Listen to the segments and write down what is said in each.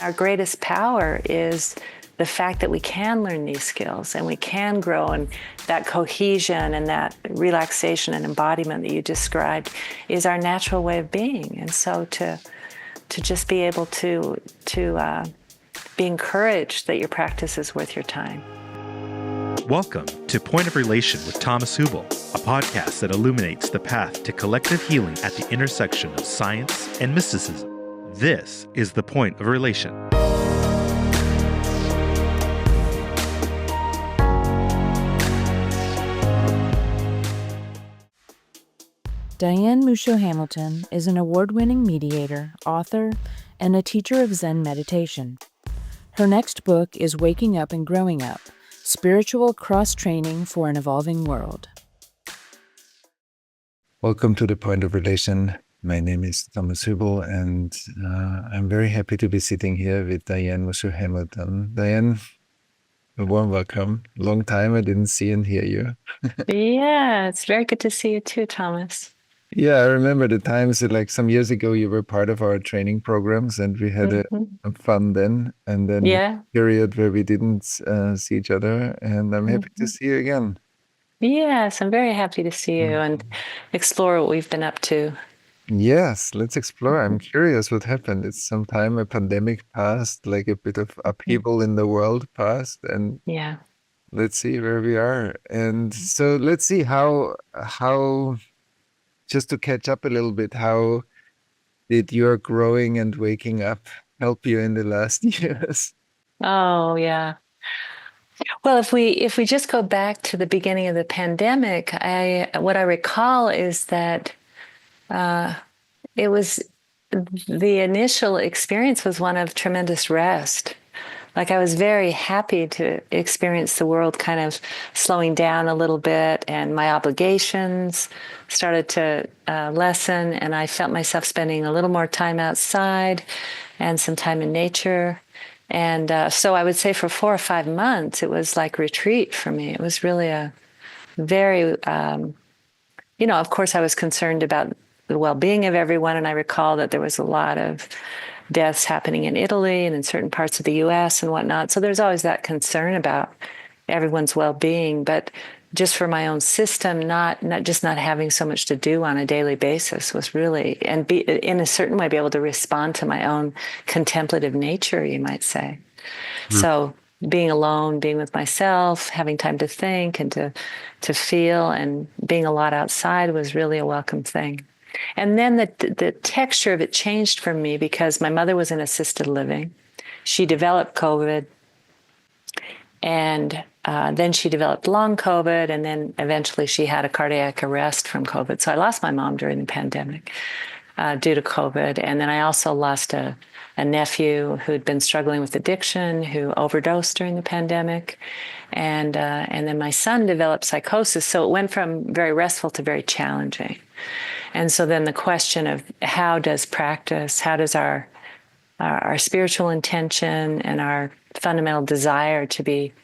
Our greatest power is the fact that we can learn these skills and we can grow, and that cohesion and that relaxation and embodiment that you described is our natural way of being. And so to just be able to be encouraged that your practice is worth your time. Welcome to Point of Relation with Thomas Hübl, a podcast that illuminates the path to collective healing at the intersection of science and mysticism. This is the Point of Relation. Diane Musho Hamilton is an award-winning mediator, author, and a teacher of Zen meditation. Her next book is Waking Up and Growing Up: Spiritual Cross-Training for an Evolving World. Welcome to the Point of Relation. My name is Thomas Hübl, and I'm very happy to be sitting here with Diane Musho Hamilton. Diane, a warm welcome. Long time I didn't see and hear you. Yeah, it's very good to see you too, Thomas. Yeah, I remember the times that, like, some years ago you were part of our training programs, and we had a fun then, and then a period where we didn't see each other, and I'm happy to see you again. Yes, I'm very happy to see you and explore what we've been up to. Yes, let's explore. I'm curious what happened. It's some time a pandemic passed, like a bit of upheaval in the world passed, and let's see where we are. And so let's see how just to catch up a little bit, how did your growing and waking up help you in the last years? Oh, yeah. Well, if we just go back to the beginning of the pandemic, what I recall is that it was the initial experience was one of tremendous rest. Like, I was very happy to experience the world kind of slowing down a little bit, and my obligations started to lessen, and I felt myself spending a little more time outside and some time in nature. And so I would say for 4 or 5 months, it was like retreat for me. It was really a very, of course, I was concerned about the well-being of everyone. And I recall that there was a lot of deaths happening in Italy and in certain parts of the US and whatnot. So there's always that concern about everyone's well-being. But just for my own system, not having so much to do on a daily basis was really, and be in a certain way, be able to respond to my own contemplative nature, you might say. So being alone, being with myself, having time to think and to feel, and being a lot outside was really a welcome thing. And then the texture of it changed for me because my mother was in assisted living. She developed COVID, and then she developed long COVID, and then eventually she had a cardiac arrest from COVID. So I lost my mom during the pandemic due to COVID. And then I also lost a nephew who'd been struggling with addiction, who overdosed during the pandemic. And then my son developed psychosis. So it went from very restful to very challenging. And so then the question of how does our spiritual intention and our fundamental desire to be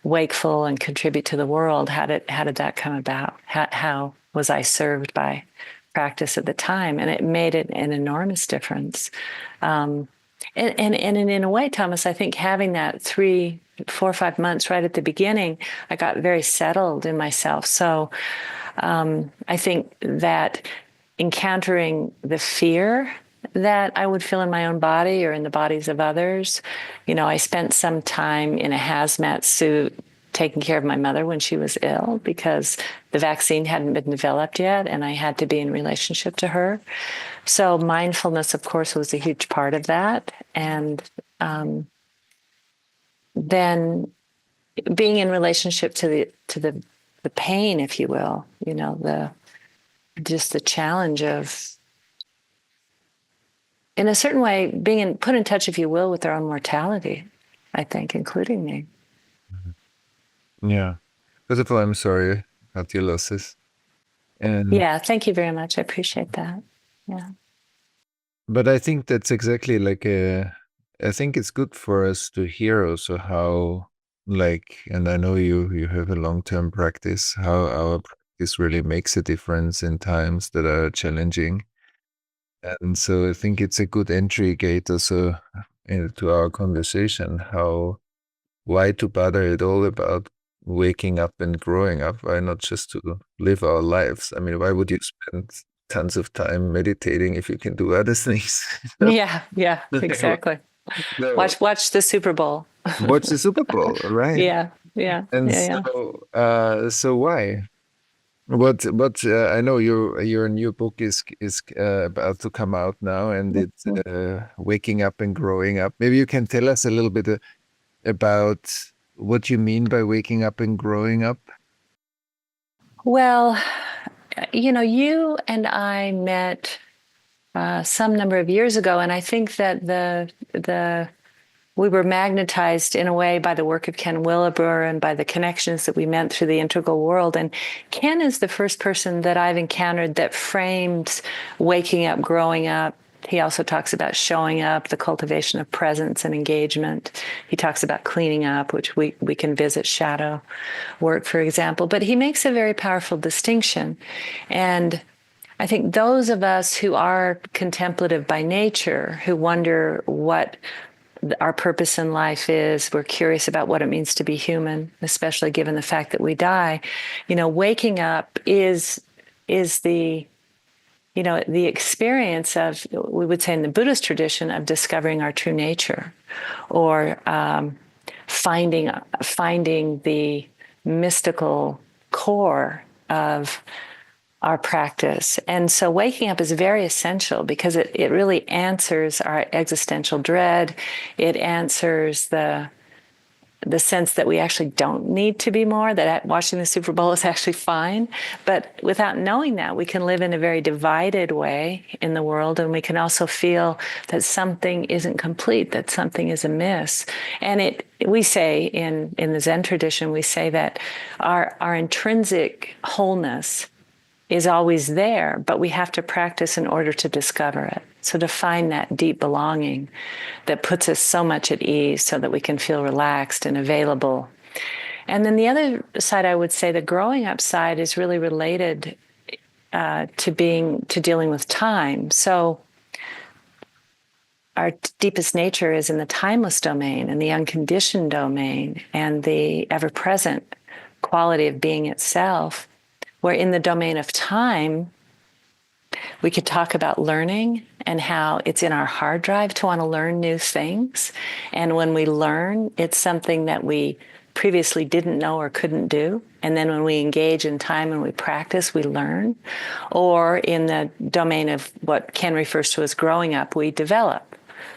wakeful and contribute to the world, how did that come about? How was I served by practice at the time? And it made it an enormous difference. And in a way, Thomas, I think having that 3, 4, 5 months right at the beginning, I got very settled in myself. So I think that encountering the fear that I would feel in my own body or in the bodies of others, I spent some time in a hazmat suit taking care of my mother when she was ill because the vaccine hadn't been developed yet, and I had to be in relationship to her. So mindfulness, of course, was a huge part of that. And then being in relationship to the pain, if you will, just the challenge of, in a certain way, being put in touch, if you will, with their own mortality, I think, including me. Yeah. First of all, I'm sorry about your losses. And yeah, thank you very much. I appreciate that. Yeah. But I think that's exactly I think it's good for us to hear also how, and I know you have a long-term practice, how our practice really makes a difference in times that are challenging. And so I think it's a good entry gate also into our conversation, why to bother at all about waking up and growing up? Why not just to live our lives? I mean, why would you spend tons of time meditating if you can do other things? Yeah, exactly. No. Watch the Super Bowl. Watch the Super Bowl, right? Yeah. And so why? What I know your new book is about to come out now, and it's Waking Up and Growing Up. Maybe you can tell us a little bit about what you mean by waking up and growing up. Well, you and I met some number of years ago, and I think that we were magnetized in a way by the work of Ken Williber and by the connections that we met through the integral world. And Ken is the first person that I've encountered that frames waking up, growing up. He also talks about showing up, the cultivation of presence and engagement. He talks about cleaning up, which we can visit shadow work, for example. But he makes a very powerful distinction. And I think those of us who are contemplative by nature, who wonder what our purpose in life is, we're curious about what it means to be human, especially given the fact that we die. Waking up is the the experience of, we would say in the Buddhist tradition, of discovering our true nature, or finding the mystical core of our practice. And so waking up is very essential because it really answers our existential dread. It answers the sense that we actually don't need to be more, that watching the Super Bowl is actually fine. But without knowing that, we can live in a very divided way in the world, and we can also feel that something isn't complete, that something is amiss. And we say in the Zen tradition, we say that our intrinsic wholeness is always there, but we have to practice in order to discover it. So to find that deep belonging that puts us so much at ease so that we can feel relaxed and available. And then the other side, I would say the growing up side is really related to dealing with time. So our deepest nature is in the timeless domain and the unconditioned domain and the ever-present quality of being itself. Where in the domain of time, we could talk about learning and how it's in our hard drive to want to learn new things. And when we learn, it's something that we previously didn't know or couldn't do. And then when we engage in time and we practice, we learn. Or in the domain of what Ken refers to as growing up, we develop.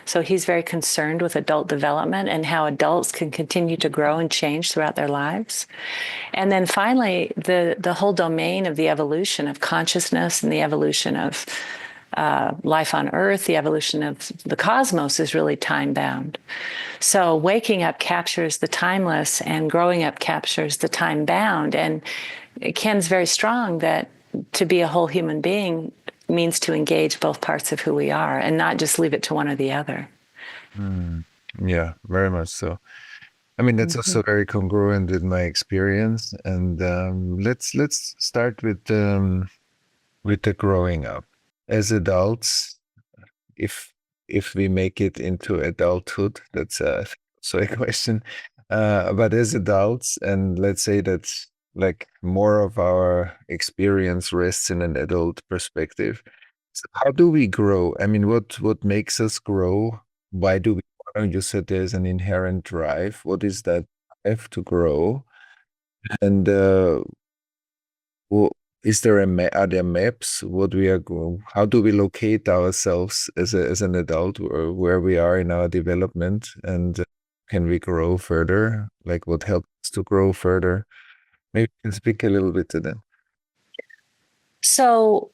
So he's very concerned with adult development and how adults can continue to grow and change throughout their lives. And then finally, the whole domain of the evolution of consciousness and the evolution of life on Earth, the evolution of the cosmos is really time-bound. So waking up captures the timeless and growing up captures the time-bound. And Ken's very strong that to be a whole human being means to engage both parts of who we are and not just leave it to one or the other. Yeah, very much so. I mean, that's also very congruent with my experience. And let's start with the growing up. As adults, if we make it into adulthood, that's also a question. But as adults, and let's say that like more of our experience rests in an adult perspective. So how do we grow? I mean, what makes us grow? Why do we? You said there's an inherent drive. What is that drive to grow? And is there are there maps? How do we locate ourselves as an adult, or where we are in our development? And can we grow further? Like what helps us to grow further? Maybe you can speak a little bit to that. So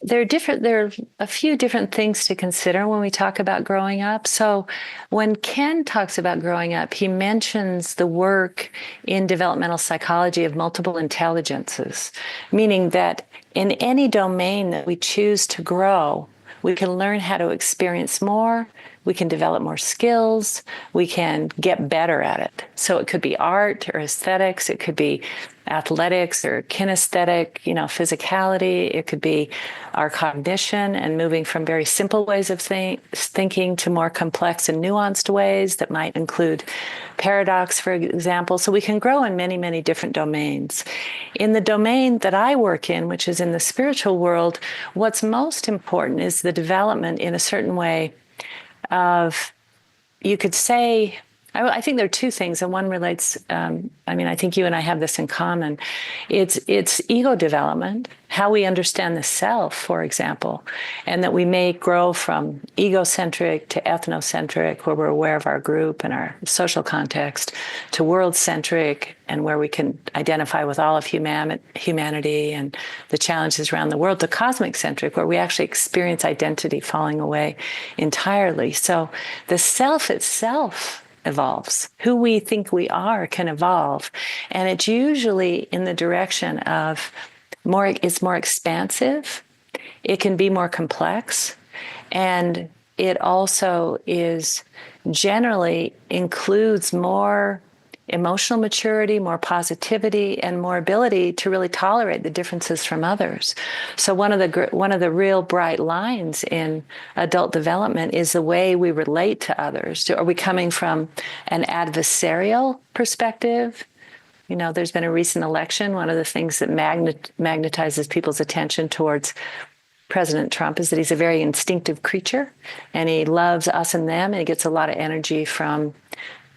there are a few different things to consider when we talk about growing up. So when Ken talks about growing up, he mentions the work in developmental psychology of multiple intelligences, meaning that in any domain that we choose to grow, we can learn how to experience more, we can develop more skills, we can get better at it. So it could be art or aesthetics, it could be athletics or kinesthetic, physicality. It could be our cognition and moving from very simple ways of thinking to more complex and nuanced ways that might include paradox, for example. So we can grow in many, many different domains. In the domain that I work in, which is in the spiritual world, what's most important is the development in a certain way of, you could say, I think there are two things, and one relates, I think you and I have this in common. It's ego development, how we understand the self, for example, and that we may grow from egocentric to ethnocentric, where we're aware of our group and our social context, to world-centric, and where we can identify with all of humanity and the challenges around the world, to cosmic-centric, where we actually experience identity falling away entirely. So the self itself evolves. Who we think we are can evolve. And it's usually in the direction of it's more expansive. It can be more complex. And it also generally includes more emotional maturity, more positivity, and more ability to really tolerate the differences from others. So one of the real bright lines in adult development is the way we relate to others. Are we coming from an adversarial perspective? There's been a recent election. One of the things that magnetizes people's attention towards President Trump is that he's a very instinctive creature, and he loves us and them, and he gets a lot of energy from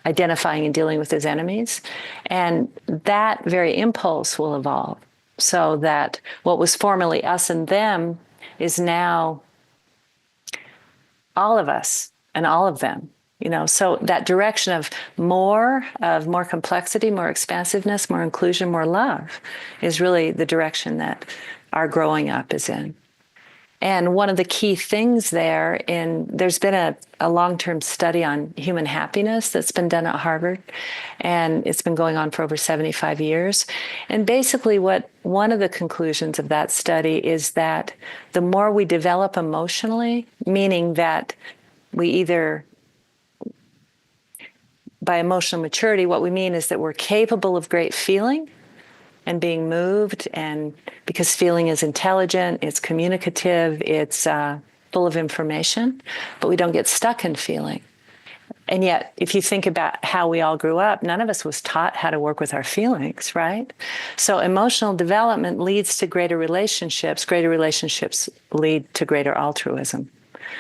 identifying and dealing with his enemies. And that very impulse will evolve so that what was formerly us and them is now all of us and all of them. So that direction of more complexity, more expansiveness, more inclusion, more love is really the direction that our growing up is in. And one of the key things there's been a long-term study on human happiness that's been done at Harvard, and it's been going on for over 75 years. And basically one of the conclusions of that study is that the more we develop emotionally, meaning that we either, by emotional maturity, what we mean is that we're capable of great feeling and being moved, and because feeling is intelligent, it's communicative, it's full of information, but we don't get stuck in feeling. And yet, if you think about how we all grew up, none of us was taught how to work with our feelings, right? So emotional development leads to greater relationships lead to greater altruism,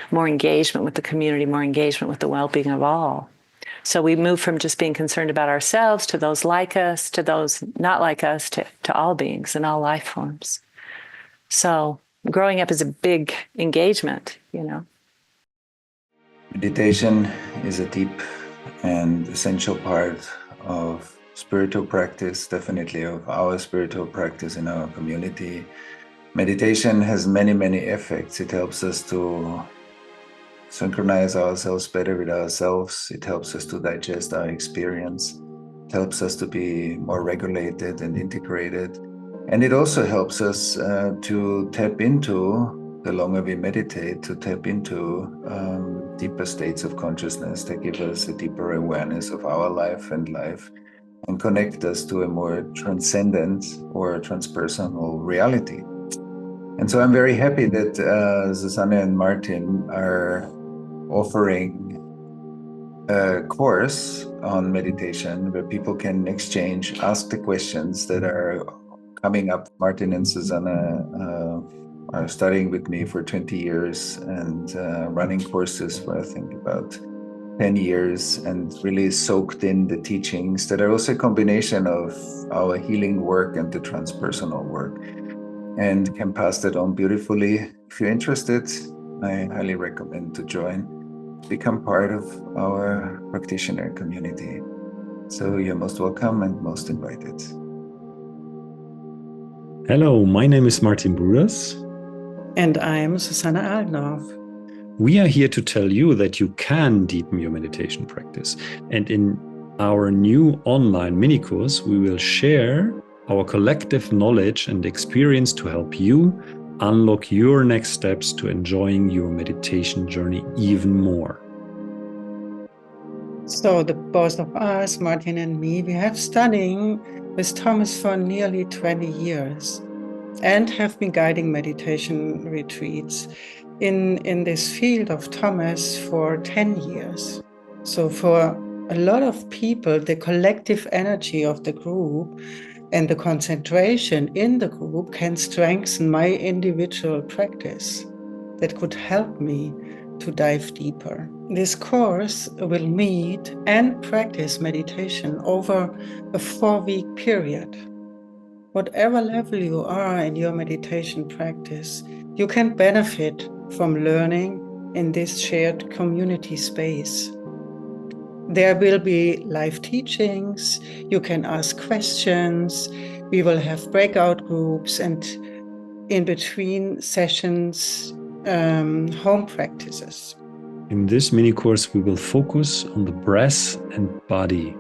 more engagement with the community, more engagement with the well-being of all. So we move from just being concerned about ourselves to those like us, to those not like us, to all beings and all life forms. So growing up is a big engagement, Meditation is a deep and essential part of spiritual practice, definitely of our spiritual practice in our community. Meditation has many, many effects. It helps us to synchronize ourselves better with ourselves. It helps us to digest our experience. It helps us to be more regulated and integrated. And it also helps us to tap into, the longer we meditate, to tap into deeper states of consciousness that give us a deeper awareness of our life and connect us to a more transcendent or transpersonal reality. And so I'm very happy that Susanne and Martin are offering a course on meditation where people can ask the questions that are coming up. Martin and Susanne are studying with me for 20 years and running courses for I think about 10 years, and really soaked in the teachings that are also a combination of our healing work and the transpersonal work, and can pass that on beautifully. If you're interested, I highly recommend to join, become part of our practitioner community. So you're most welcome and most invited. Hello, my name is Martin Brudas. And I'm Susanne Algendorf. We are here to tell you that you can deepen your meditation practice. And in our new online mini course, we will share our collective knowledge and experience to help you unlock your next steps to enjoying your meditation journey even more. So the both of us, Martin and me, we have studying with Thomas for nearly 20 years and have been guiding meditation retreats in this field of Thomas for 10 years. So for a lot of people, the collective energy of the group and the concentration in the group can strengthen my individual practice that could help me to dive deeper. This course will meet and practice meditation over a 4-week period. Whatever level you are in your meditation practice, you can benefit from learning in this shared community space. There will be live teachings, you can ask questions, we will have breakout groups, and in between sessions, home practices. In this mini course, we will focus on the breath and body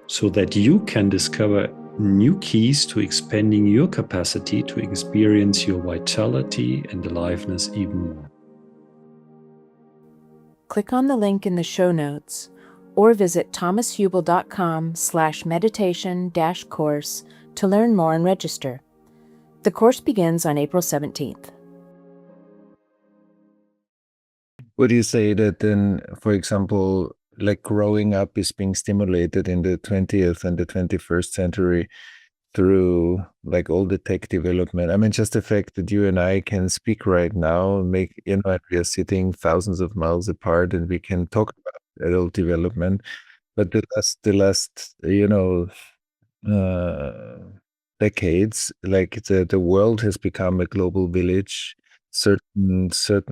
so that you can discover new keys to expanding your capacity to experience your vitality and aliveness even more. Click on the link in the show notes or visit thomashübl.com/meditation-course to learn more and register. The course begins on April 17th. Would you say that then, for example, like growing up is being stimulated in the 20th and the 21st century through like all the tech development? I mean, just the fact that you and I can speak right now, and we are sitting thousands of miles apart and we can talk about adult development. But the last, decades, like the world has become a global village. Certain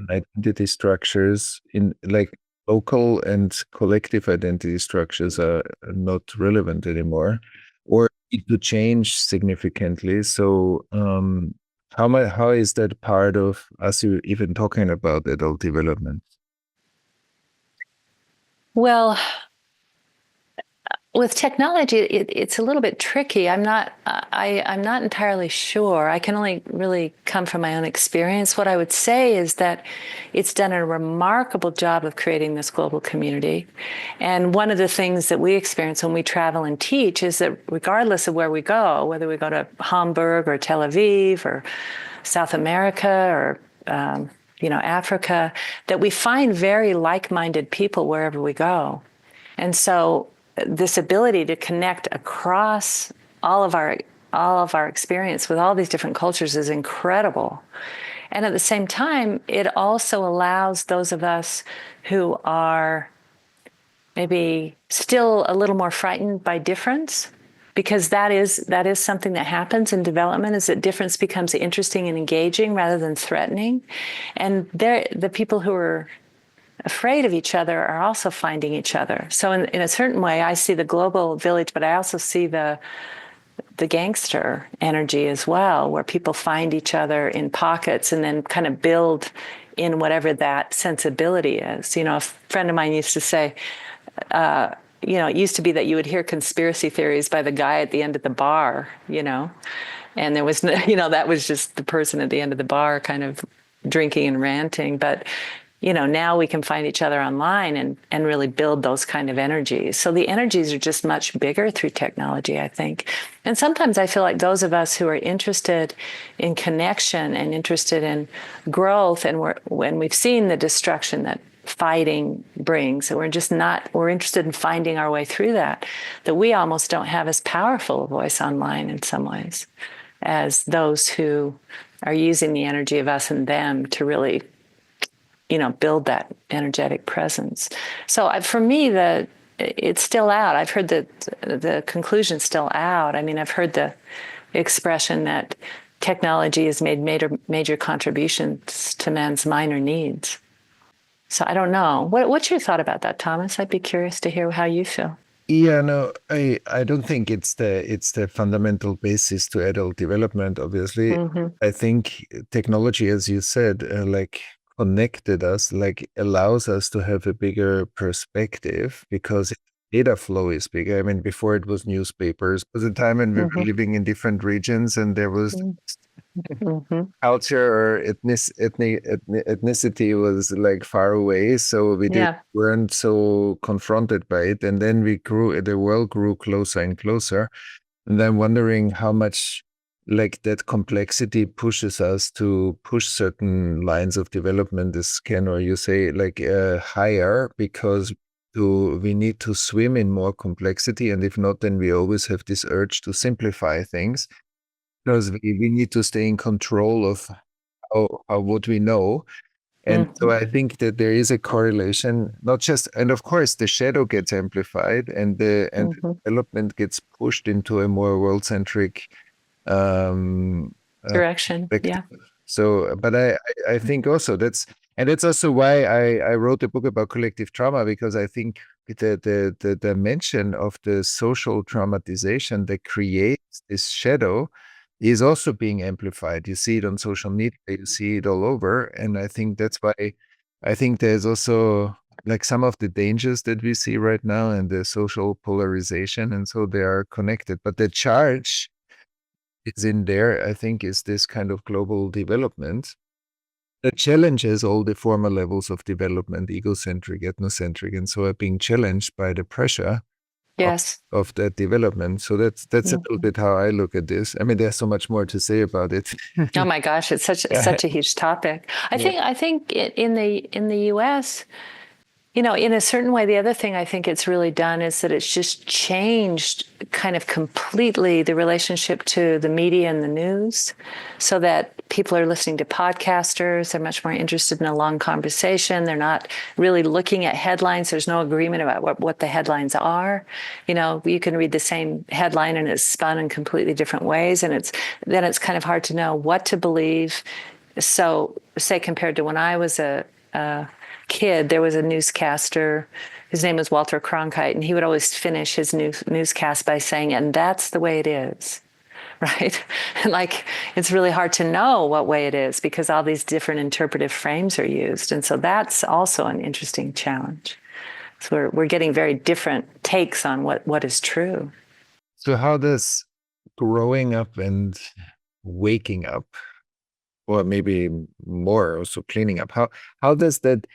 identity structures in like local and collective identity structures are not relevant anymore, or need to change significantly. So, how is that part of us even talking about adult development? Well, with technology, it's a little bit tricky. I'm not entirely sure. I can only really come from my own experience. What I would say is that it's done a remarkable job of creating this global community. And one of the things that we experience when we travel and teach is that regardless of where we go, whether we go to Hamburg or Tel Aviv or South America or Africa, that we find very like-minded people wherever we go. And so this ability to connect across all of our experience with all these different cultures is incredible. And at the same time, it also allows those of us who are maybe still a little more frightened by difference, because that is something that happens in development, is that difference becomes interesting and engaging rather than threatening. And the people who are afraid of each other are also finding each other. So in a certain way, I see the global village, but I also see the gangster energy as well, where people find each other in pockets and then kind of build in whatever that sensibility is. A friend of mine used to say, it used to be that you would hear conspiracy theories by the guy at the end of the bar, and there was, that was just the person at the end of the bar kind of drinking and ranting. But now we can find each other online and really build those kind of energies. So the energies are just much bigger through technology, I think. And sometimes I feel like those of us who are interested in connection and interested in growth, and when we've seen the destruction that fighting brings, and we're interested in finding our way through that we almost don't have as powerful a voice online in some ways as those who are using the energy of us and them to really build that energetic presence. So for me, it's still out. I've heard the conclusion's still out. I mean, I've heard the expression that technology has made major contributions to man's minor needs. So I don't know. What's your thought about that, Thomas? I'd be curious to hear how you feel. Yeah, no, I don't think it's the fundamental basis to adult development, obviously. Mm-hmm. I think technology, as you said, connected us, allows us to have a bigger perspective because data flow is bigger. I mean, before it was newspapers, was a time when we were living in different regions and there was culture or ethnicity was like far away, so we weren't so confronted by it. And then the world grew closer and closer. And I'm wondering how much like that complexity pushes us to push certain lines of development, as Ken or you say, like higher, because we need to swim in more complexity. And if not, then we always have this urge to simplify things, because we need to stay in control of what we know. And so I think that there is a correlation, not just, and of course the shadow gets amplified and the development gets pushed into a more world-centric direction. Yeah. So, but I think also that's also why I wrote a book about collective trauma, because I think the dimension of the social traumatization that creates this shadow is also being amplified. You see it on social media, you see it all over. And I think that's why I think there's also like some of the dangers that we see right now and the social polarization. And so they are connected. But the charge is in there, I think, is this kind of global development that challenges all the former levels of development, egocentric, ethnocentric, and so are being challenged by the pressure of that development. So that's a little bit how I look at this. I mean, there's so much more to say about it. Oh my gosh, it's such a huge topic. I think in the US, you know, in a certain way, the other thing I think it's really done is that it's just changed kind of completely the relationship to the media and the news, so that people are listening to podcasters. They're much more interested in a long conversation. They're not really looking at headlines. There's no agreement about what the headlines are. You know, you can read the same headline and it's spun in completely different ways. And then it's kind of hard to know what to believe. So say compared to when I was a kid, there was a newscaster. His name was Walter Cronkite, and he would always finish his newscast by saying, "And that's the way it is." Right? And like, it's really hard to know what way it is because all these different interpretive frames are used. And so that's also an interesting challenge. So we're getting very different takes on what is true. So how does growing up and waking up, or maybe more also cleaning up, how does that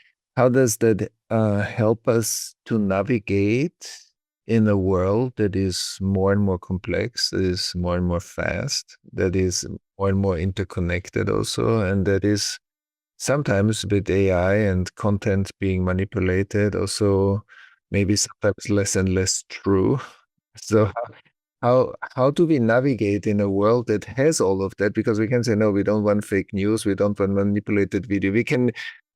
help us to navigate in a world that is more and more complex, that is more and more fast, that is more and more interconnected also, and that is sometimes with AI and content being manipulated, also maybe sometimes less and less true. So how do we navigate in a world that has all of that? Because we can say, no, we don't want fake news, we don't want manipulated video.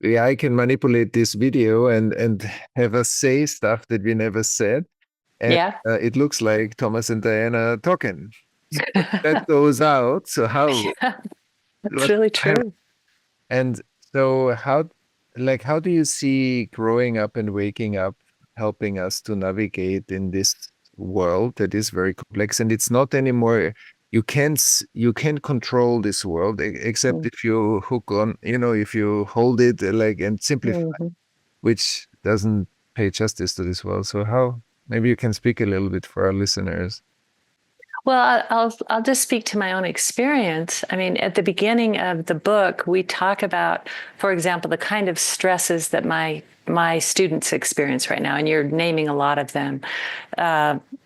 AI can manipulate this video and have us say stuff that we never said. And it looks like Thomas and Diane are talking. So that goes out. So how? That's really true. And so how do you see growing up and waking up helping us to navigate in this world that is very complex? And it's not anymore, you can't control this world except if you hook on, if you hold it and simplify, which doesn't pay justice to this world. So how, maybe you can speak a little bit for our listeners. Well, I'll just speak to my own experience. I mean, at the beginning of the book, we talk about, for example, the kind of stresses that my students experience right now, and you're naming a lot of them.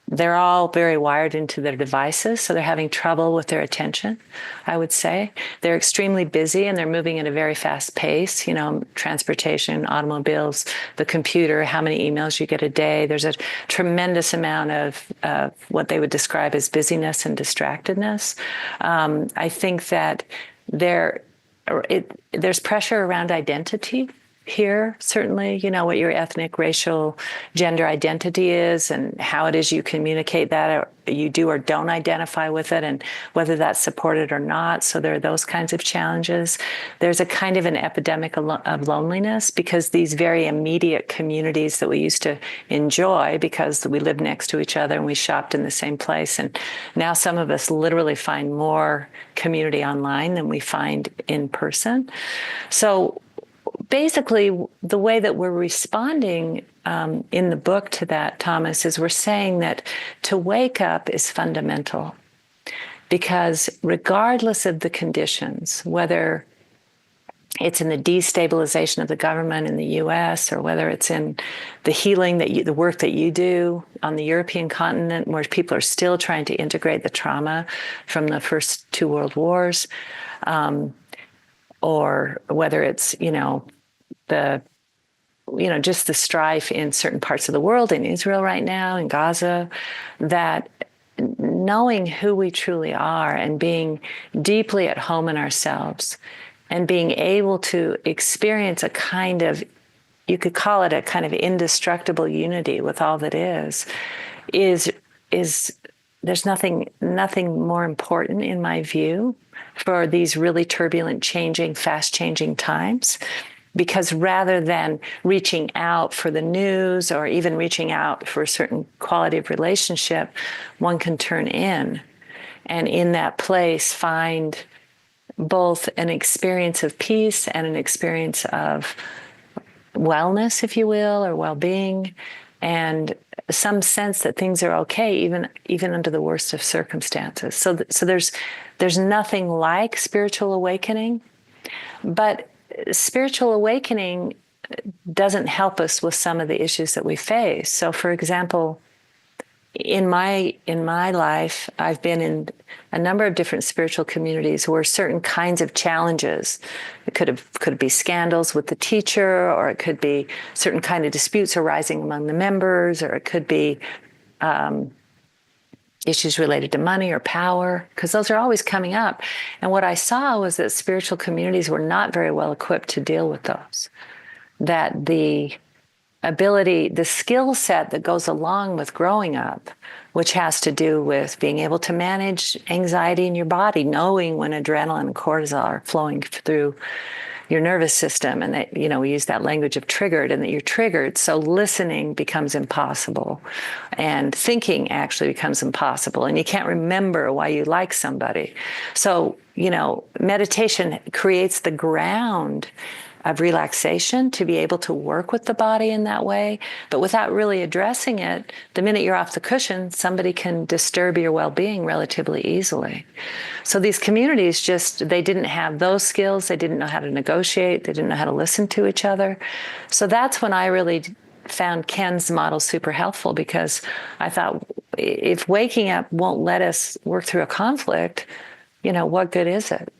They're all very wired into their devices, so they're having trouble with their attention, I would say. They're extremely busy and they're moving at a very fast pace, transportation, automobiles, the computer, how many emails you get a day. There's a tremendous amount of what they would describe as busyness and distractedness. I think that there's pressure around identity here, certainly, what your ethnic, racial, gender identity is and how it is you communicate that, or you do or don't identify with it, and whether that's supported or not. So there are those kinds of challenges. There's a kind of an epidemic of loneliness because these very immediate communities that we used to enjoy because we lived next to each other and we shopped in the same place. And now some of us literally find more community online than we find in person. So basically, the way that we're responding in the book to that, Thomas, is we're saying that to wake up is fundamental because regardless of the conditions, whether it's in the destabilization of the government in the U.S. or whether it's in the healing the work that you do on the European continent, where people are still trying to integrate the trauma from the first two world wars, or whether it's just the strife in certain parts of the world, in Israel right now, in Gaza, that knowing who we truly are and being deeply at home in ourselves and being able to experience a kind of, you could call it a kind of indestructible unity with all that is there's nothing more important in my view for these really turbulent, changing, fast-changing times. Because rather than reaching out for the news or even reaching out for a certain quality of relationship, one can turn in and in that place find both an experience of peace and an experience of wellness, if you will, or well-being, and some sense that things are okay, even under the worst of circumstances. So there's nothing like spiritual awakening, but spiritual awakening doesn't help us with some of the issues that we face. So, for example, in my life, I've been in a number of different spiritual communities where certain kinds of challenges, it could be scandals with the teacher, or it could be certain kind of disputes arising among the members, or it could be issues related to money or power, because those are always coming up. And what I saw was that spiritual communities were not very well equipped to deal with those. That the ability, the skill set that goes along with growing up, which has to do with being able to manage anxiety in your body, knowing when adrenaline and cortisol are flowing through your nervous system, and that, we use that language of triggered, and that you're triggered. So listening becomes impossible, and thinking actually becomes impossible, and you can't remember why you like somebody. So, meditation creates the ground of relaxation to be able to work with the body in that way, but without really addressing it. The minute you're off the cushion, somebody can disturb your well-being relatively easily. So these communities they didn't have those skills. They didn't know how to negotiate. They didn't know how to listen to each other. So that's when I really found Ken's model super helpful, because I thought, if waking up won't let us work through a conflict, what good is it?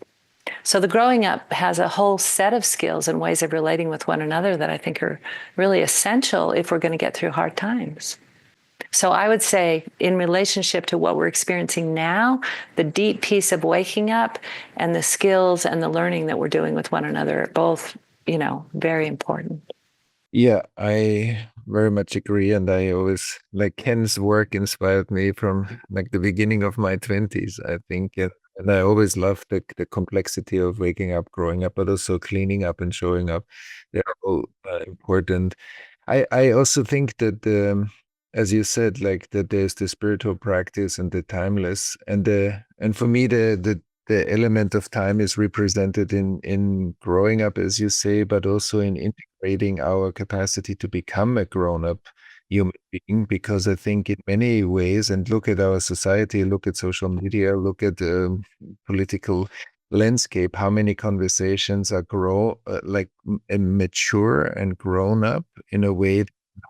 So the growing up has a whole set of skills and ways of relating with one another that I think are really essential if we're going to get through hard times. So I would say, in relationship to what we're experiencing now, the deep piece of waking up and the skills and the learning that we're doing with one another are both, very important. Yeah, I very much agree. And I always, Ken's work inspired me from the beginning of my 20s, I think. And I always loved the complexity of waking up, growing up, but also cleaning up and showing up. They're all important. I also think that, as you said, that there's the spiritual practice and the timeless, and for me the element of time is represented in growing up, as you say, but also in integrating our capacity to become a grown-up human being, because I think in many ways, and look at our society, look at social media, look at the political landscape, how many conversations are mature and grown up in a way that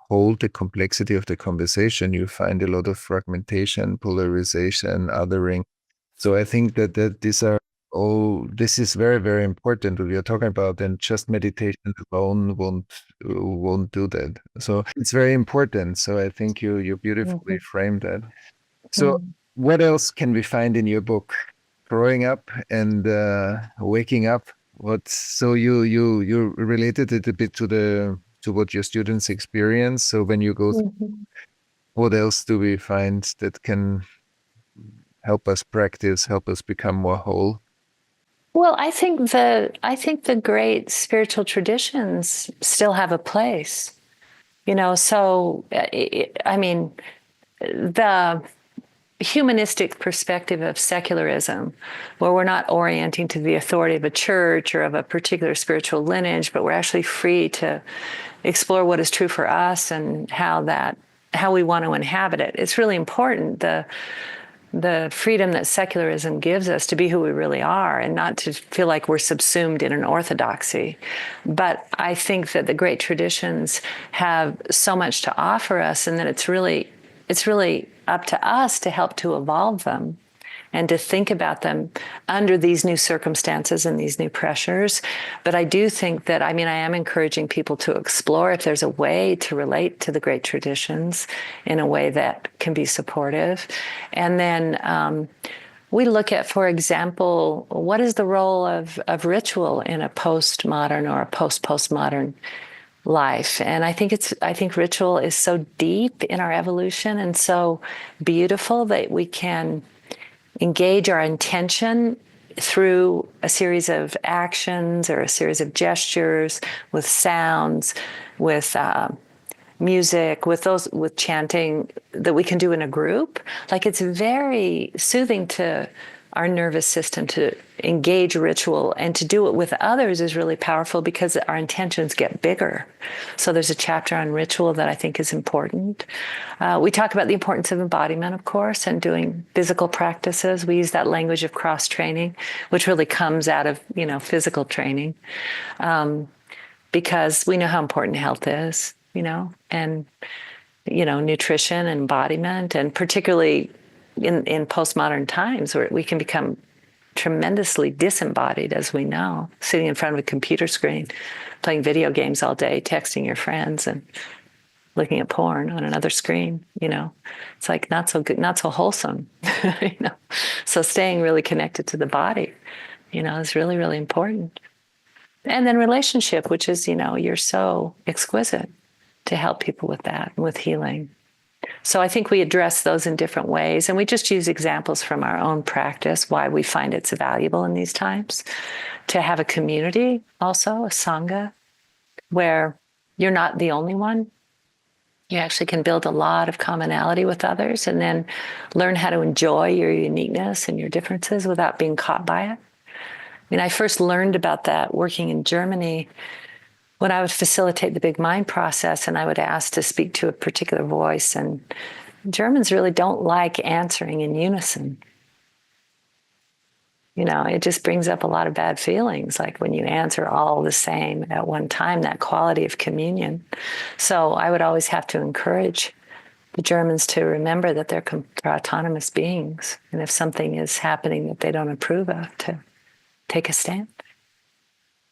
hold the complexity of the conversation. You find a lot of fragmentation, polarization, othering. So I think that this is very, very important what we are talking about, and just meditation alone won't do that. So it's very important. So I think you beautifully framed that. So what else can we find in your book? Growing up and waking up. So you related it a bit to what your students experience. So when you go, what else do we find that can help us practice, help us become more whole? Well, I think the great spiritual traditions still have a place, So, the humanistic perspective of secularism, where we're not orienting to the authority of a church or of a particular spiritual lineage, but we're actually free to explore what is true for us and how we want to inhabit it. It's really important. the freedom that secularism gives us to be who we really are and not to feel like we're subsumed in an orthodoxy. But I think that the great traditions have so much to offer us, and that it's really up to us to help to evolve them and to think about them under these new circumstances and these new pressures. But I do think that, I am encouraging people to explore if there's a way to relate to the great traditions in a way that can be supportive. And then we look at, for example, what is the role of ritual in a postmodern or a post-postmodern life? And I think ritual is so deep in our evolution and so beautiful that we can engage our intention through a series of actions or a series of gestures, with sounds, with music, with chanting, that we can do in a group. Like, it's very soothing to our nervous system to engage ritual, and to do it with others is really powerful because our intentions get bigger. So there's a chapter on ritual that I think is important. We talk about the importance of embodiment, of course, and doing physical practices. We use that language of cross-training, which really comes out of, physical training, because we know how important health is, and, nutrition and embodiment, and particularly in postmodern times where we can become tremendously disembodied, as we know, sitting in front of a computer screen, playing video games all day, texting your friends, and looking at porn on another screen. It's like not so good, not so wholesome. So staying really connected to the body, is really, really important. And then relationship, which is, you're so exquisite to help people with that, with healing. So I think we address those in different ways, and we just use examples from our own practice, why we find it's valuable in these times to have a community, also a sangha, where you're not the only one. You actually can build a lot of commonality with others, and then learn how to enjoy your uniqueness and your differences without being caught by it. I first learned about that working in Germany when I would facilitate the big mind process, and I would ask to speak to a particular voice. And Germans really don't like answering in unison. It just brings up a lot of bad feelings, like when you answer all the same at one time, that quality of communion. So I would always have to encourage the Germans to remember that they're autonomous beings. And if something is happening that they don't approve of, to take a stand.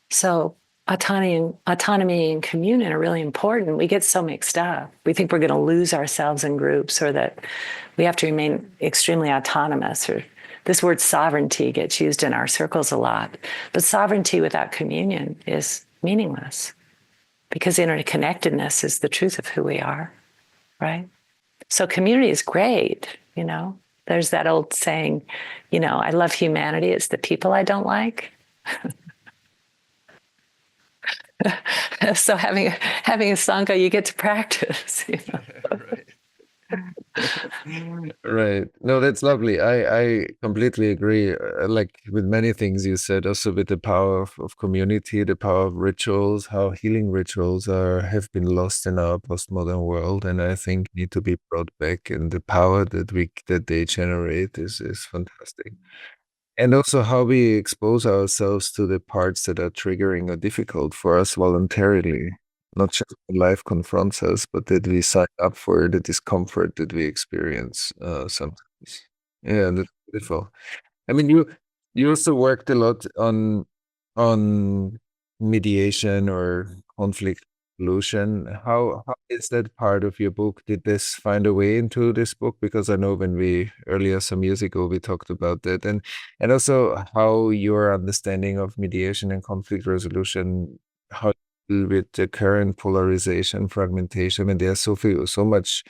So autonomy and communion are really important. We get so mixed up. We think we're going to lose ourselves in groups, or that we have to remain extremely autonomous, or this word sovereignty gets used in our circles a lot. But sovereignty without communion is meaningless, because interconnectedness is the truth of who we are, right? So community is great, There's that old saying, I love humanity, it's the people I don't like. So having a sangha, you get to practice. Right. No, that's lovely. I completely agree. Like with many things you said, also with the power of community, the power of rituals, how healing rituals have been lost in our postmodern world, and I think need to be brought back. And the power that they generate is fantastic. And also how we expose ourselves to the parts that are triggering or difficult for us voluntarily, not just when life confronts us, but that we sign up for the discomfort that we experience sometimes. Yeah, that's beautiful. You also worked a lot on mediation or conflict solution. How is that part of your book? Did this find a way into this book? Because I know when we earlier some years ago we talked about that, and also how your understanding of mediation and conflict resolution, how you deal with the current polarization, fragmentation, and there's so much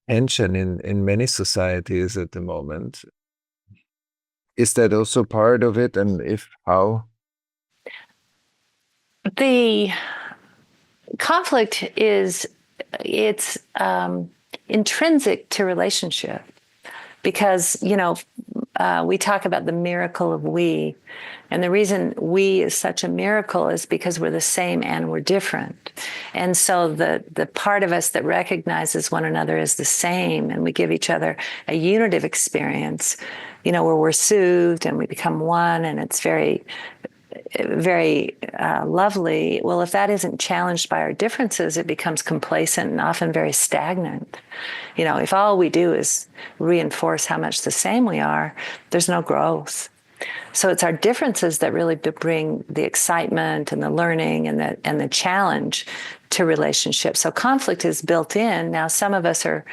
tension in many societies at the moment. Is that also part of it, and if how? The conflict it's intrinsic to relationship, because we talk about the miracle of we. And the reason we is such a miracle is because we're the same and we're different. And so the part of us that recognizes one another as the same, and we give each other a unitive experience, where we're soothed and we become one, and it's very, very lovely. Well, if that isn't challenged by our differences, it becomes complacent and often very stagnant. If all we do is reinforce how much the same we are, there's no growth. So it's our differences that really bring the excitement and the learning and the challenge to relationships. So conflict is built in. Now, some of us are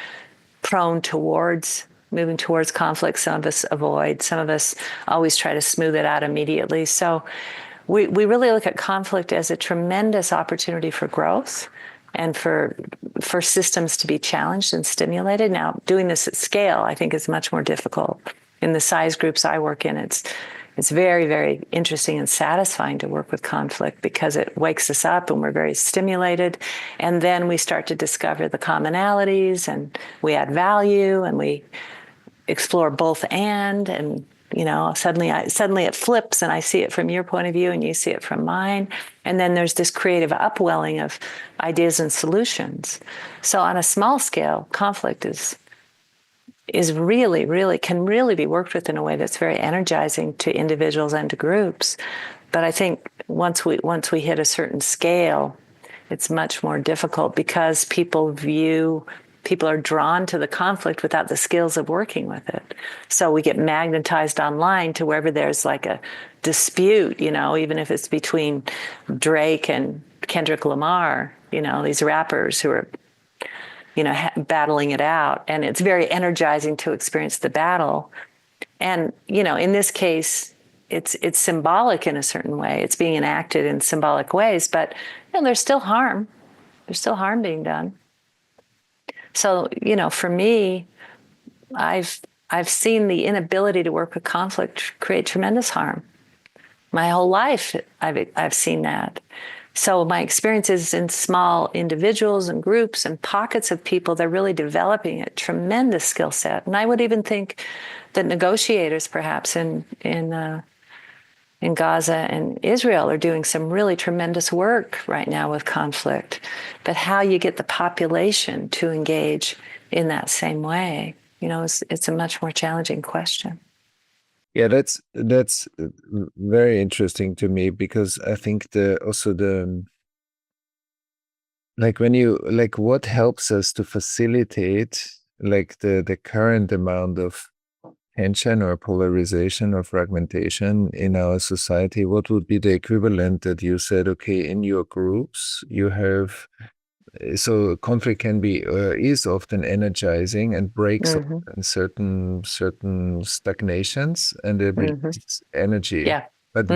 prone towards moving towards conflict. Some of us avoid. Some of us always try to smooth it out immediately. So we really look at conflict as a tremendous opportunity for growth and for systems to be challenged and stimulated. Now, doing this at scale, I think, is much more difficult. In the size groups I work in, it's very, very interesting and satisfying to work with conflict because it wakes us up and we're very stimulated. And then we start to discover the commonalities and we add value and we explore both and suddenly it flips and I see it from your point of view and you see it from mine. And then there's this creative upwelling of ideas and solutions. So on a small scale, conflict is really can really be worked with in a way that's very energizing to individuals and to groups. But I think once we hit a certain scale, it's much more difficult because people are drawn to the conflict without the skills of working with it. So we get magnetized online to wherever there's like a dispute, even if it's between Drake and Kendrick Lamar, these rappers who are battling it out. And it's very energizing to experience the battle. And, in this case, it's symbolic in a certain way. It's being enacted in symbolic ways, but there's still harm. There's still harm being done. So, for me, I've seen the inability to work with conflict create tremendous harm. My whole life, I've seen that. So my experiences in small individuals and groups and pockets of people, they're really developing a tremendous skill set. And I would even think that negotiators, perhaps in Gaza and Israel, are doing some really tremendous work right now with conflict. But how you get the population to engage in that same way, it's a much more challenging question. Yeah, that's very interesting to me because I think what helps us to facilitate the current amount of tension or polarization or fragmentation in our society, what would be the equivalent that you said, okay, in your groups you have, so conflict can be is often energizing and breaks in certain stagnations and it releases energy. Yeah. But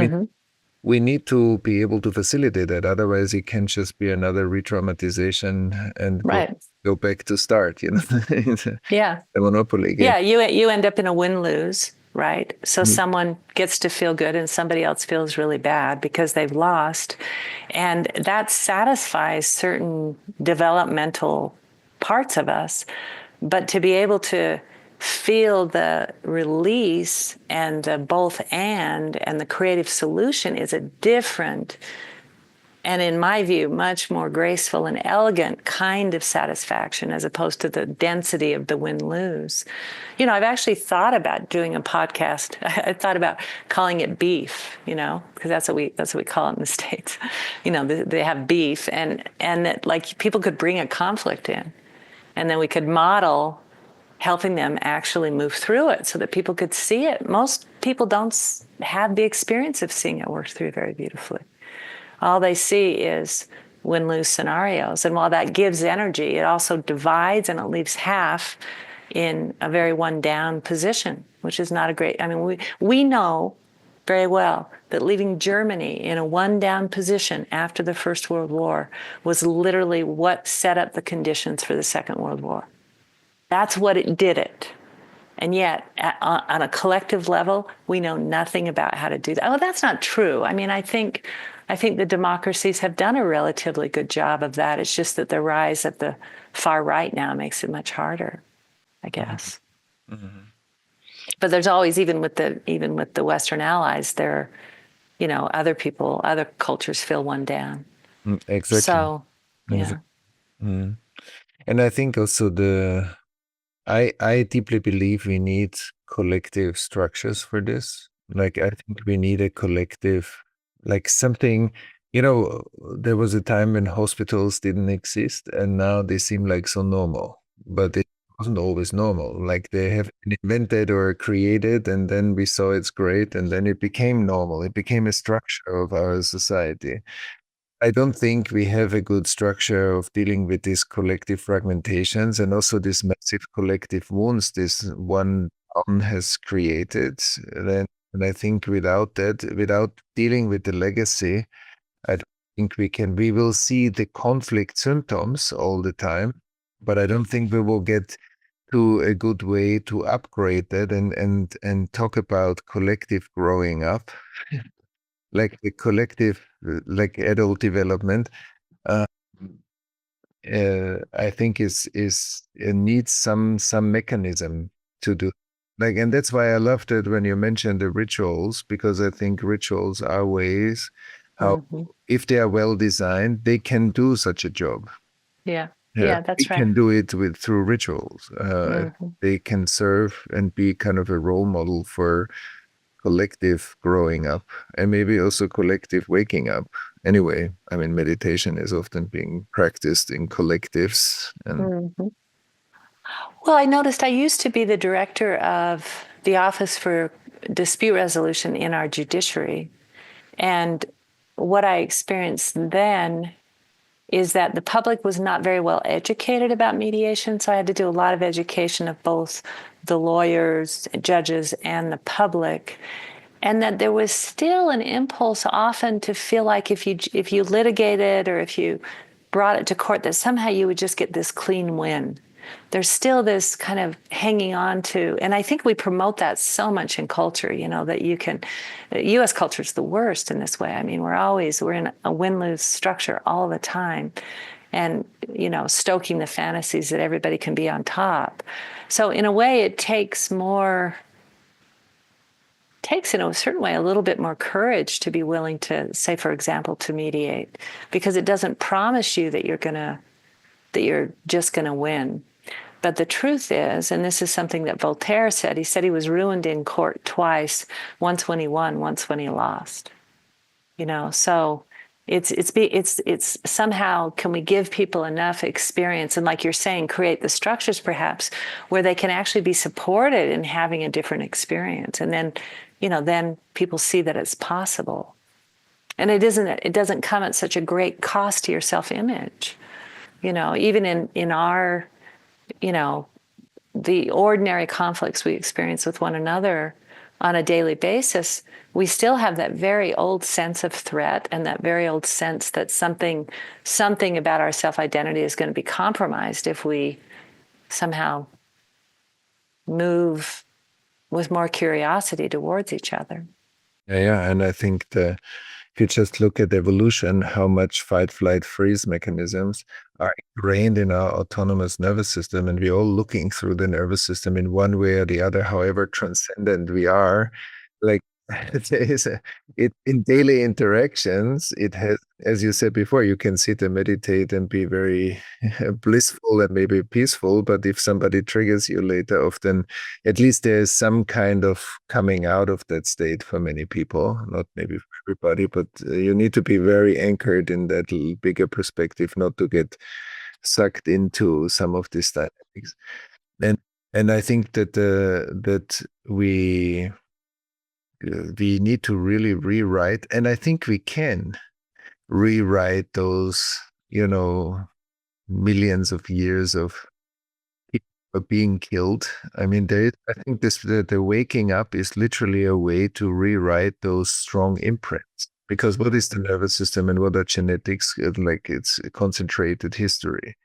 we need to be able to facilitate that. Otherwise, it can just be another re-traumatization and go back to start, the monopoly game. Yeah, you end up in a win-lose, right? So someone gets to feel good and somebody else feels really bad because they've lost. And that satisfies certain developmental parts of us. But to be able to feel the release and the both and the creative solution is a different and, in my view, much more graceful and elegant kind of satisfaction as opposed to the density of the win-lose. I've actually thought about doing a podcast. I thought about calling it beef, because that's what we call it in the States. They have beef and that people could bring a conflict in and then we could model helping them actually move through it so that people could see it. Most people don't have the experience of seeing it work through very beautifully. All they see is win-lose scenarios. And while that gives energy, it also divides and it leaves half in a very one-down position, which is not a great, we know very well that leaving Germany in a one-down position after the First World War was literally what set up the conditions for the Second World War. That's what it did it. And yet, on a collective level, we know nothing about how to do that. Oh, that's not true. I think the democracies have done a relatively good job of that. It's just that the rise of the far right now makes it much harder, I guess. Mm-hmm. But there's always, even with the Western allies, there, other people, other cultures feel one down. Exactly. So, yeah. Exactly. And I think also I deeply believe we need collective structures for this. Like, I think we need a collective, like something, there was a time when hospitals didn't exist and now they seem like so normal, but it wasn't always normal. Like, they have been invented or created and then we saw it's great and then it became normal. It became a structure of our society. I don't think we have a good structure of dealing with these collective fragmentations and also these massive collective wounds this one town has created. And I think without that, without dealing with the legacy, I don't think we will see the conflict symptoms all the time, but I don't think we will get to a good way to upgrade that and talk about collective growing up, like the collective, like adult development. uh, I think is needs some mechanism to do, like, and that's why I loved it when you mentioned the rituals, because I think rituals are ways how, if they are well designed, they can do such a job. Yeah, We that's right. can do it through rituals. They can serve and be kind of a role model for collective growing up and maybe also collective waking up. Anyway, I mean, meditation is often being practiced in collectives. And Well, I noticed I used to be the director of the Office for Dispute Resolution in our judiciary. And what I experienced then is that the public was not very well educated about mediation. So I had to do a lot of education of both the lawyers, judges, and the public. And that there was still an impulse often to feel like if you litigated or if you brought it to court, that somehow you would just get this clean win. There's still this kind of hanging on to, and I think we promote that so much in culture, that U.S. culture is the worst in this way. I mean, we're in a win-lose structure all the time and, stoking the fantasies that everybody can be on top. So in a way, it takes in a certain way, a little bit more courage to be willing to say, for example, to mediate, because it doesn't promise you that you're just going to win. But the truth is, and this is something that Voltaire said, he said he was ruined in court twice, once when he won, once when he lost. So it's somehow, can we give people enough experience and, like you're saying, create the structures perhaps where they can actually be supported in having a different experience. And then, then people see that it's possible. And it doesn't come at such a great cost to your self-image. Even in our, the ordinary conflicts we experience with one another on a daily basis, we still have that very old sense of threat and that very old sense that something about our self-identity is going to be compromised if we somehow move with more curiosity towards each other. Yeah, and I think if you just look at evolution, how much fight, flight, freeze mechanisms are ingrained in our autonomous nervous system, and we're all looking through the nervous system in one way or the other, however transcendent we are. Like, in daily interactions, it has, as you said before, you can sit and meditate and be very blissful and maybe peaceful, but if somebody triggers you later, often at least there's some kind of coming out of that state for many people, not maybe for everybody, but you need to be very anchored in that bigger perspective, not to get sucked into some of these dynamics. And I think that we need to really rewrite, and I think we can rewrite those, millions of years of people being killed. I mean, I think the waking up is literally a way to rewrite those strong imprints. Because what is the nervous system and what are genetics? Like, it's a concentrated history.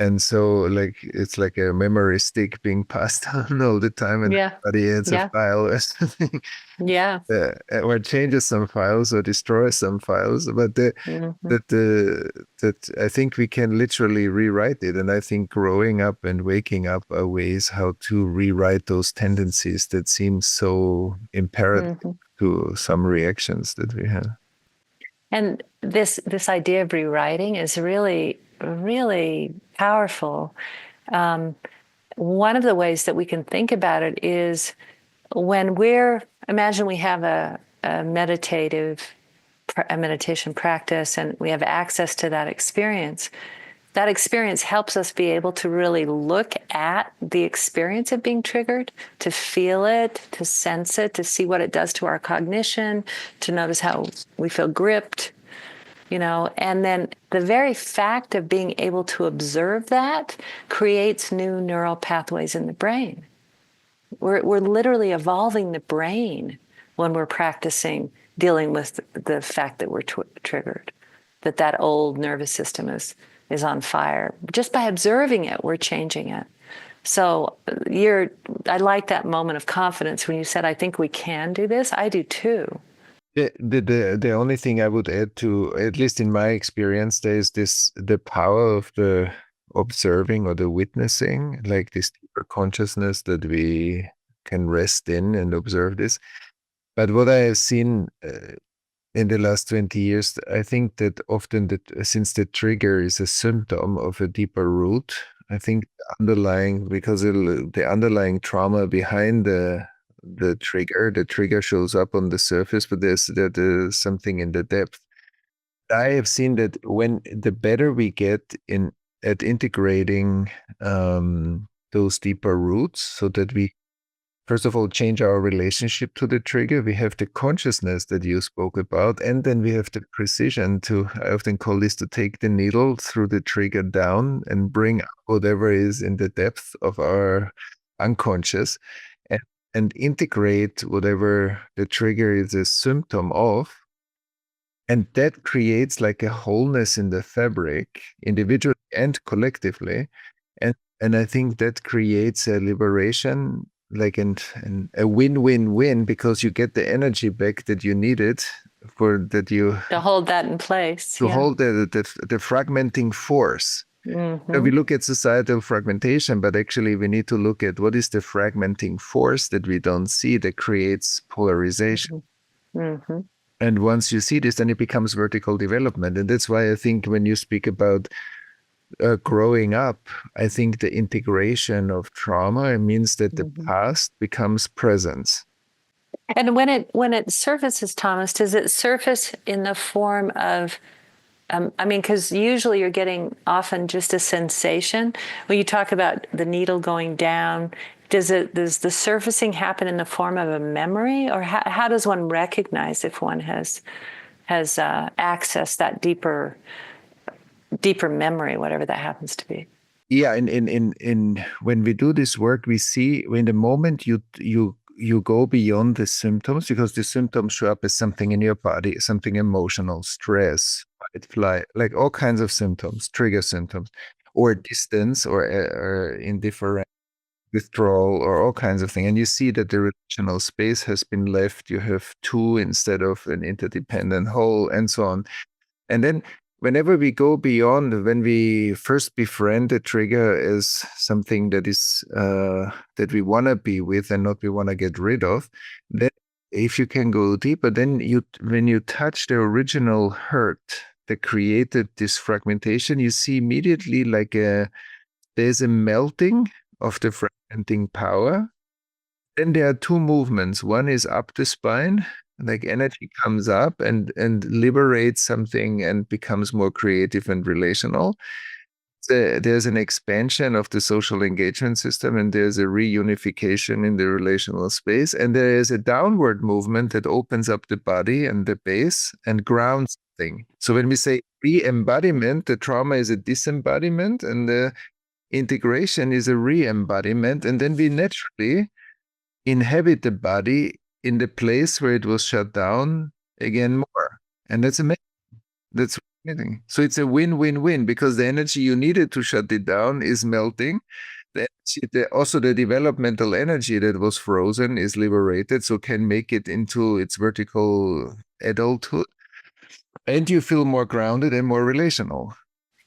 And so like it's like a memory stick being passed on all the time, and Yeah. everybody adds a Yeah. file or something. Yeah. Or changes some files or destroys some files, but Mhm. that I think we can literally rewrite it. And I think growing up and waking up are ways how to rewrite those tendencies that seem so imperative Mhm. to some reactions that we have. And this idea of rewriting is really, really powerful. One of the ways that we can think about it is when imagine we have a meditation practice and we have access to that experience. That experience helps us be able to really look at the experience of being triggered, to feel it, to sense it, to see what it does to our cognition, to notice how we feel gripped, and then the very fact of being able to observe that creates new neural pathways in the brain. We're literally evolving the brain when we're practicing dealing with the fact that we're triggered, that old nervous system is on fire. Just by observing it, we're changing it. So I like that moment of confidence when you said, I think we can do this. I do too. The only thing I would add to, at least in my experience, there is the power of the observing or the witnessing, like this deeper consciousness that we can rest in and observe this. But what I have seen in the last 20 years, I think that often since the trigger is a symptom of a deeper root, I think because the underlying trauma behind the trigger shows up on the surface, but there's something in the depth. I have seen that when the better we get at integrating those deeper roots, so that we first of all change our relationship to the trigger, we have the consciousness that you spoke about, and then we have the precision I often call this to take the needle through the trigger down and bring up whatever is in the depth of our unconscious, and integrate whatever the trigger is a symptom of. And that creates like a wholeness in the fabric, individually and collectively. And I think that creates a liberation, like a win-win-win, because you get the energy back that you needed To hold that in place. To hold the fragmenting force. Mm-hmm. So we look at societal fragmentation, but actually we need to look at what is the fragmenting force that we don't see that creates polarization. Mm-hmm. And once you see this, then it becomes vertical development. And that's why I think when you speak about growing up, I think the integration of trauma means that the past becomes presence. And when it surfaces, Thomas, does it surface in the form of because usually you're getting often just a sensation. When you talk about the needle going down, does the surfacing happen in the form of a memory, or how does one recognize if one has accessed that deeper memory, whatever that happens to be? Yeah, in when we do this work, we see when the moment you go beyond the symptoms, because the symptoms show up as something in your body, something emotional, stress, fight, flight, like all kinds of symptoms, trigger symptoms, or distance, or indifference, withdrawal, or all kinds of things. And you see that the relational space has been left. You have two instead of an interdependent whole, and so on. And then whenever we go beyond, when we first befriend the trigger as something that is that we want to be with and not we want to get rid of, then if you can go deeper, then when you touch the original hurt that created this fragmentation, you see immediately like there's a melting of the fragmenting power. Then there are two movements. One is up the spine, like energy comes up and liberates something and becomes more creative and relational. There's an expansion of the social engagement system, and there's a reunification in the relational space. And there is a downward movement that opens up the body and the base and grounds thing. So when we say re-embodiment, the trauma is a disembodiment and the integration is a re-embodiment. And then we naturally inhabit the body in the place where it was shut down again more. And that's amazing. That's anything. So it's a win-win-win because the energy you needed to shut it down is melting. Also the developmental energy that was frozen is liberated, so can make it into its vertical adulthood. And you feel more grounded and more relational.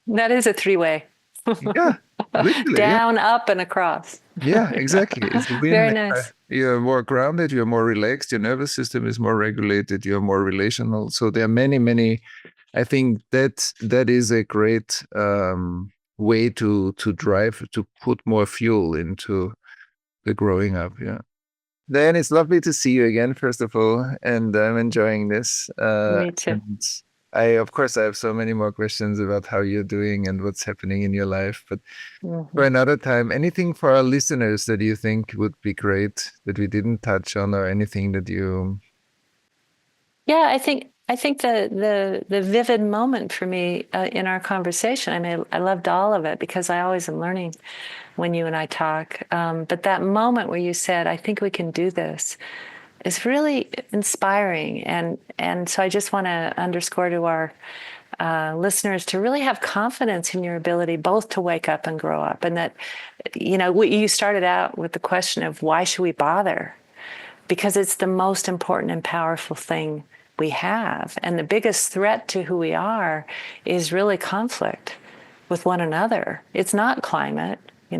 That is a three-way. Yeah, literally. Down, up, and across. Yeah, exactly. It's a win. Very nice. You're more grounded, you're more relaxed, your nervous system is more regulated, you're more relational. So there are many, I think that is a great way to drive, to put more fuel into the growing up. Yeah. Diane, it's lovely to see you again, first of all, and I'm enjoying this. Me too. And I have so many more questions about how you're doing and what's happening in your life, but for another time, anything for our listeners that you think would be great that we didn't touch on, or anything that you... Yeah, I think the vivid moment for me in our conversation, I mean, I loved all of it because I always am learning when you and I talk. But that moment where you said, I think we can do this, is really inspiring. And so I just want to underscore to our listeners to really have confidence in your ability both to wake up and grow up. And that, you started out with the question of why should we bother? Because it's the most important and powerful thing we have. And the biggest threat to who we are is really conflict with one another. It's not climate. I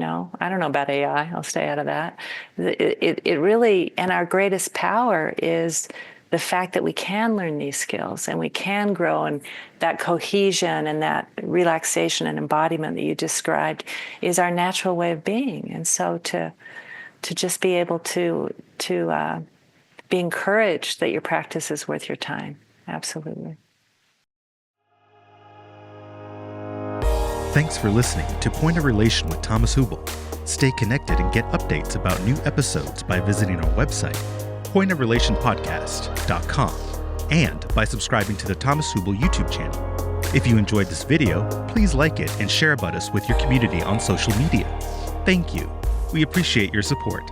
don't know about AI. I'll stay out of that. It really, and our greatest power is the fact that we can learn these skills and we can grow, and that cohesion and that relaxation and embodiment that you described is our natural way of being. And so to just be able to be encouraged that your practice is worth your time. Absolutely. Thanks for listening to Point of Relation with Thomas Hübl. Stay connected and get updates about new episodes by visiting our website, pointofrelationpodcast.com, and by subscribing to the Thomas Hübl YouTube channel. If you enjoyed this video, please like it and share about us with your community on social media. Thank you. We appreciate your support.